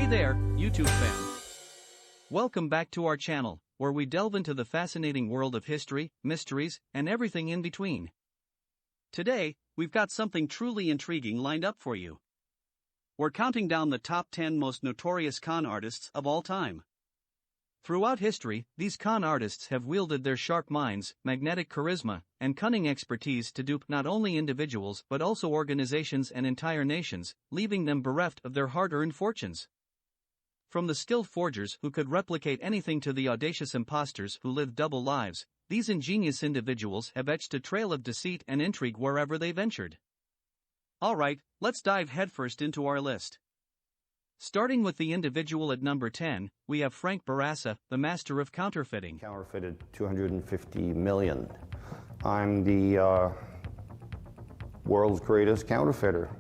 Hey there, YouTube fam. Welcome back to our channel, where we delve into the fascinating world of history, mysteries, and everything in between. Today, we've got something truly intriguing lined up for you. We're counting down the top 10 most notorious con artists of all time. Throughout history, these con artists have wielded their sharp minds, magnetic charisma, and cunning expertise to dupe not only individuals but also organizations and entire nations, leaving them bereft of their hard-earned fortunes. From the skilled forgers who could replicate anything to the audacious imposters who lived double lives, these ingenious individuals have etched a trail of deceit and intrigue wherever they ventured. Alright, let's dive headfirst into our list. Starting with the individual at number 10, we have Frank Barasa, the master of counterfeiting. Counterfeited 250 million. I'm the world's greatest counterfeiter.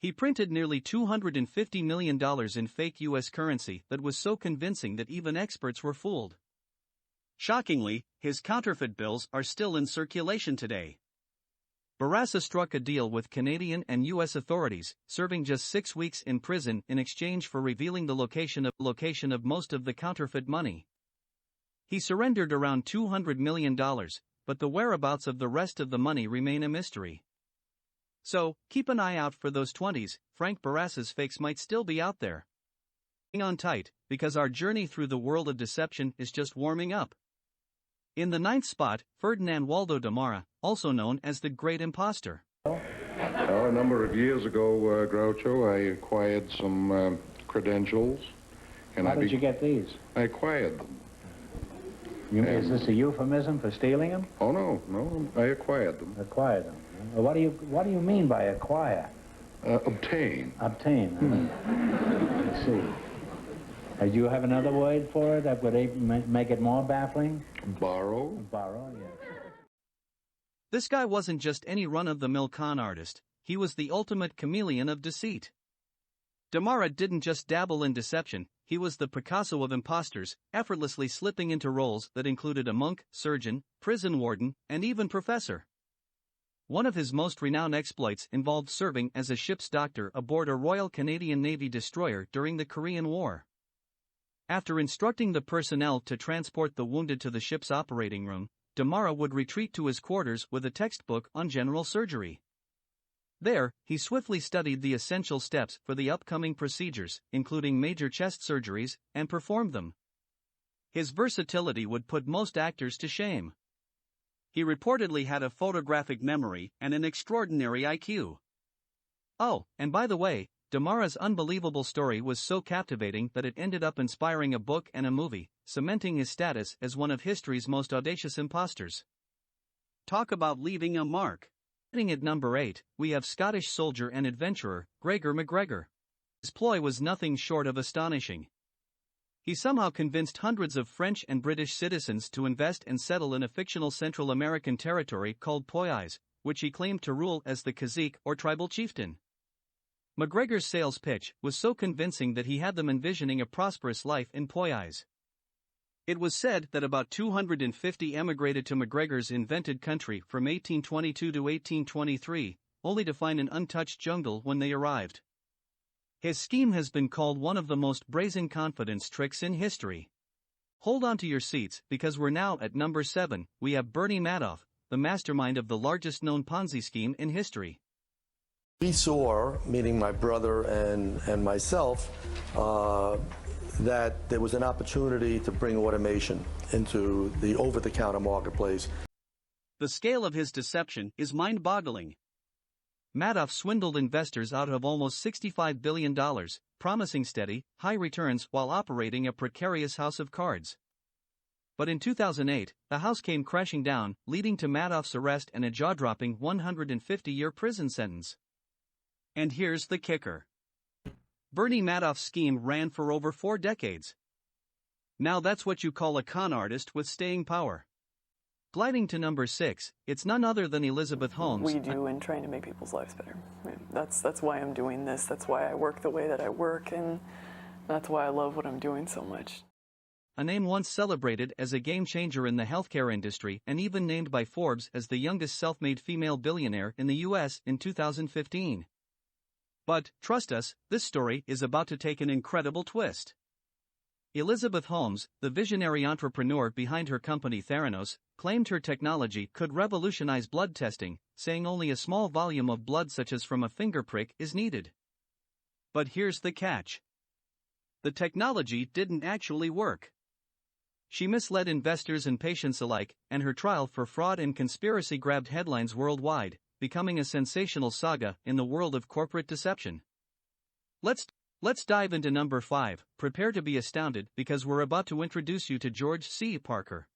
He printed nearly $250 million in fake U.S. currency that was so convincing that even experts were fooled. Shockingly, his counterfeit bills are still in circulation today. Barasa struck a deal with Canadian and U.S. authorities, serving just 6 weeks in prison in exchange for revealing the location of most of the counterfeit money. He surrendered around $200 million, but the whereabouts of the rest of the money remain a mystery. So, keep an eye out for those 20s, Frank Barasa's fakes might still be out there. Hang on tight, because our journey through the world of deception is just warming up. In the 9th spot, Ferdinand Waldo Deara, also known as the Great Imposter. A number of years ago, Groucho, I acquired some credentials. And How did you get these? I acquired them. Is this a euphemism for stealing them? Oh, no, I acquired them. Acquired them. What do you mean by acquire? Obtain. Obtain. Let's see. Do you have another word for it that would make it more baffling? Borrow. Borrow, yes. This guy wasn't just any run-of-the-mill con artist, he was the ultimate chameleon of deceit. Deara didn't just dabble in deception, he was the Picasso of imposters, effortlessly slipping into roles that included a monk, surgeon, prison warden, and even professor. One of his most renowned exploits involved serving as a ship's doctor aboard a Royal Canadian Navy destroyer during the Korean War. After instructing the personnel to transport the wounded to the ship's operating room, Deara would retreat to his quarters with a textbook on general surgery. There, he swiftly studied the essential steps for the upcoming procedures, including major chest surgeries, and performed them. His versatility would put most actors to shame. He reportedly had a photographic memory and an extraordinary IQ. Oh, and by the way, Deara's unbelievable story was so captivating that it ended up inspiring a book and a movie, cementing his status as one of history's most audacious imposters. Talk about leaving a mark. Sitting at number 8, we have Scottish soldier and adventurer, Gregor McGregor. His ploy was nothing short of astonishing. He somehow convinced hundreds of French and British citizens to invest and settle in a fictional Central American territory called Ponzi, which he claimed to rule as the cacique or tribal chieftain. McGregor's sales pitch was so convincing that he had them envisioning a prosperous life in Ponzi. It was said that about 250 emigrated to McGregor's invented country from 1822 to 1823, only to find an untouched jungle when they arrived. His scheme has been called one of the most brazen confidence tricks in history. Hold on to your seats, because we're now at number 7, we have Bernie Madoff, the mastermind of the largest known Ponzi scheme in history. We saw, meaning my brother and myself, that there was an opportunity to bring automation into the over-the-counter marketplace. The scale of his deception is mind-boggling. Madoff swindled investors out of almost $65 billion, promising steady, high returns while operating a precarious house of cards. But in 2008, the house came crashing down, leading to Madoff's arrest and a jaw-dropping 150-year prison sentence. And here's the kicker. Bernie Madoff's scheme ran for over 4 decades. Now that's what you call a con artist with staying power. Gliding to number 6, it's none other than Elizabeth Holmes. We do in trying to make people's lives better. I mean, that's why I'm doing this, that's why I work the way that I work, and that's why I love what I'm doing so much. A name once celebrated as a game-changer in the healthcare industry and even named by Forbes as the youngest self-made female billionaire in the U.S. in 2015. But, trust us, this story is about to take an incredible twist. Elizabeth Holmes, the visionary entrepreneur behind her company Theranos, claimed her technology could revolutionize blood testing, saying only a small volume of blood such as from a finger prick is needed. But here's the catch. The technology didn't actually work. She misled investors and patients alike, and her trial for fraud and conspiracy grabbed headlines worldwide, becoming a sensational saga in the world of corporate deception. Let's dive into number 5. Prepare to be astounded because we're about to introduce you to George C. Parker.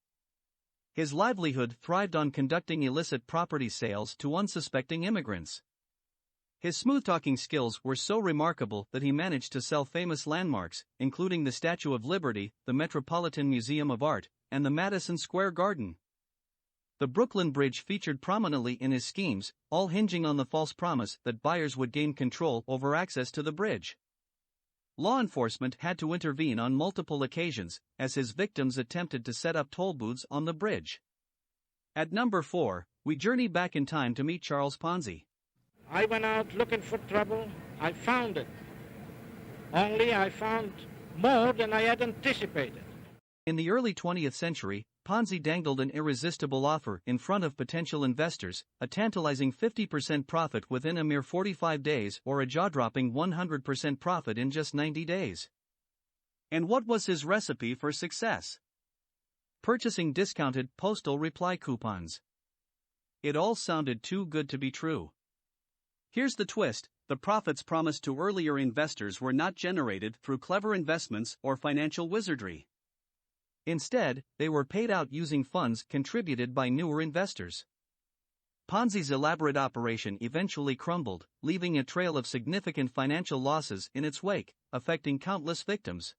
His livelihood thrived on conducting illicit property sales to unsuspecting immigrants. His smooth-talking skills were so remarkable that he managed to sell famous landmarks, including the Statue of Liberty, the Metropolitan Museum of Art, and the Madison Square Garden. The Brooklyn Bridge featured prominently in his schemes, all hinging on the false promise that buyers would gain control over access to the bridge. Law enforcement had to intervene on multiple occasions, as his victims attempted to set up toll booths on the bridge. At number 4, we journey back in time to meet Charles Ponzi. I went out looking for trouble. I found it. Only I found more than I had anticipated. In the early 20th century, Ponzi dangled an irresistible offer in front of potential investors, a tantalizing 50% profit within a mere 45 days or a jaw-dropping 100% profit in just 90 days. And what was his recipe for success? Purchasing discounted postal reply coupons. It all sounded too good to be true. Here's the twist: the profits promised to earlier investors were not generated through clever investments or financial wizardry. Instead, they were paid out using funds contributed by newer investors. Ponzi's elaborate operation eventually crumbled, leaving a trail of significant financial losses in its wake, affecting countless victims.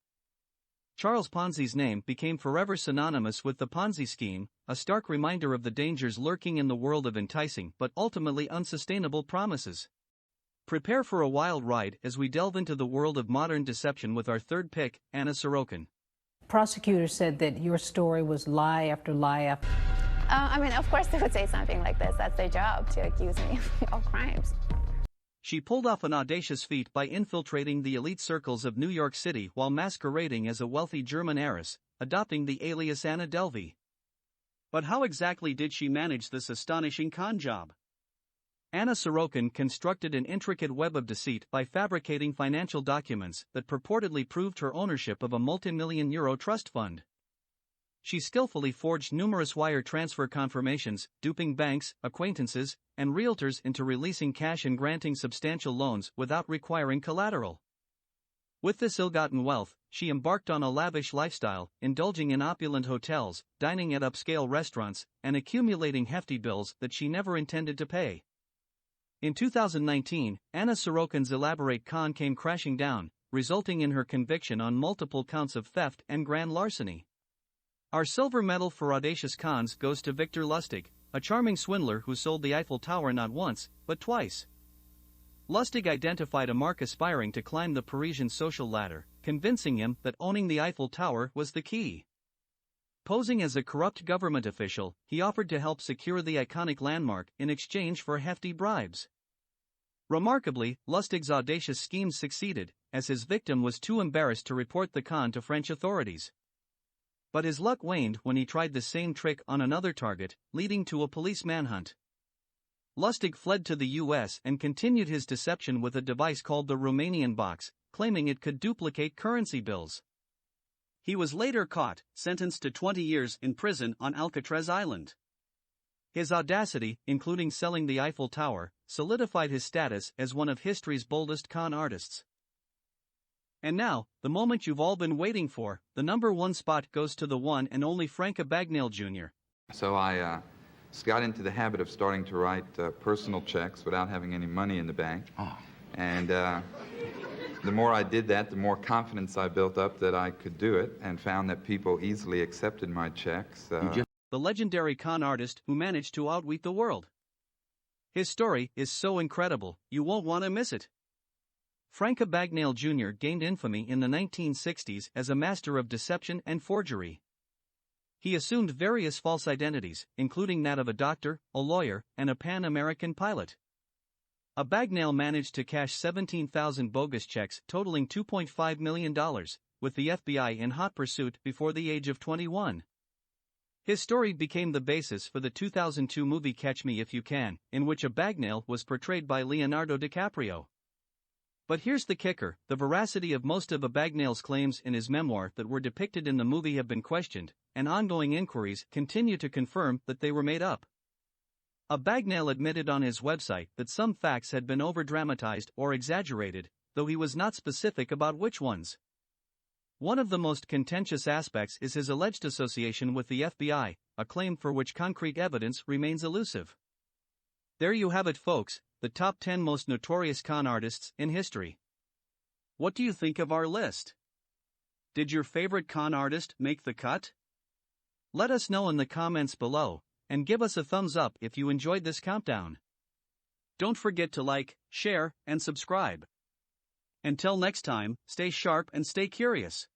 Charles Ponzi's name became forever synonymous with the Ponzi scheme, a stark reminder of the dangers lurking in the world of enticing but ultimately unsustainable promises. Prepare for a wild ride as we delve into the world of modern deception with our third pick, Anna Sorokin. Prosecutors said that your story was lie after lie after. Of course they would say something like this. That's their job, to accuse me of crimes. She pulled off an audacious feat by infiltrating the elite circles of New York City while masquerading as a wealthy German heiress, adopting the alias Anna Delvey. But how exactly did she manage this astonishing con job? Anna Sorokin constructed an intricate web of deceit by fabricating financial documents that purportedly proved her ownership of a multi-million euro trust fund. She skillfully forged numerous wire transfer confirmations, duping banks, acquaintances, and realtors into releasing cash and granting substantial loans without requiring collateral. With this ill-gotten wealth, she embarked on a lavish lifestyle, indulging in opulent hotels, dining at upscale restaurants, and accumulating hefty bills that she never intended to pay. In 2019, Anna Sorokin's elaborate con came crashing down, resulting in her conviction on multiple counts of theft and grand larceny. Our silver medal for audacious cons goes to Victor Lustig, a charming swindler who sold the Eiffel Tower not once, but twice. Lustig identified a mark aspiring to climb the Parisian social ladder, convincing him that owning the Eiffel Tower was the key. Posing as a corrupt government official, he offered to help secure the iconic landmark in exchange for hefty bribes. Remarkably, Lustig's audacious schemes succeeded, as his victim was too embarrassed to report the con to French authorities. But his luck waned when he tried the same trick on another target, leading to a police manhunt. Lustig fled to the US and continued his deception with a device called the Romanian box, claiming it could duplicate currency bills. He was later caught, sentenced to 20 years in prison on Alcatraz Island. His audacity, including selling the Eiffel Tower, solidified his status as one of history's boldest con artists. And now, the moment you've all been waiting for, the number 1 spot goes to the one and only Frank Abagnale Jr. So I got into the habit of starting to write personal checks without having any money in the bank. And the more I did that, the more confidence I built up that I could do it, and found that people easily accepted my checks. The legendary con artist who managed to outwit the world. His story is so incredible, you won't want to miss it. Frank Abagnale Jr. gained infamy in the 1960s as a master of deception and forgery. He assumed various false identities, including that of a doctor, a lawyer, and a Pan-American pilot. A Bagnall managed to cash 17,000 bogus checks totaling $2.5 million, with the FBI in hot pursuit before the age of 21. His story became the basis for the 2002 movie Catch Me If You Can, in which a Bagnall was portrayed by Leonardo DiCaprio. But here's the kicker: the veracity of most of a Bagnall's claims in his memoir that were depicted in the movie have been questioned, and ongoing inquiries continue to confirm that they were made up. A Bagnall admitted on his website that some facts had been overdramatized or exaggerated, though he was not specific about which ones. One of the most contentious aspects is his alleged association with the FBI, a claim for which concrete evidence remains elusive. There you have it, folks, the top 10 most notorious con artists in history. What do you think of our list? Did your favorite con artist make the cut? Let us know in the comments below, and give us a thumbs up if you enjoyed this countdown. Don't forget to like, share, and subscribe. Until next time, stay sharp and stay curious.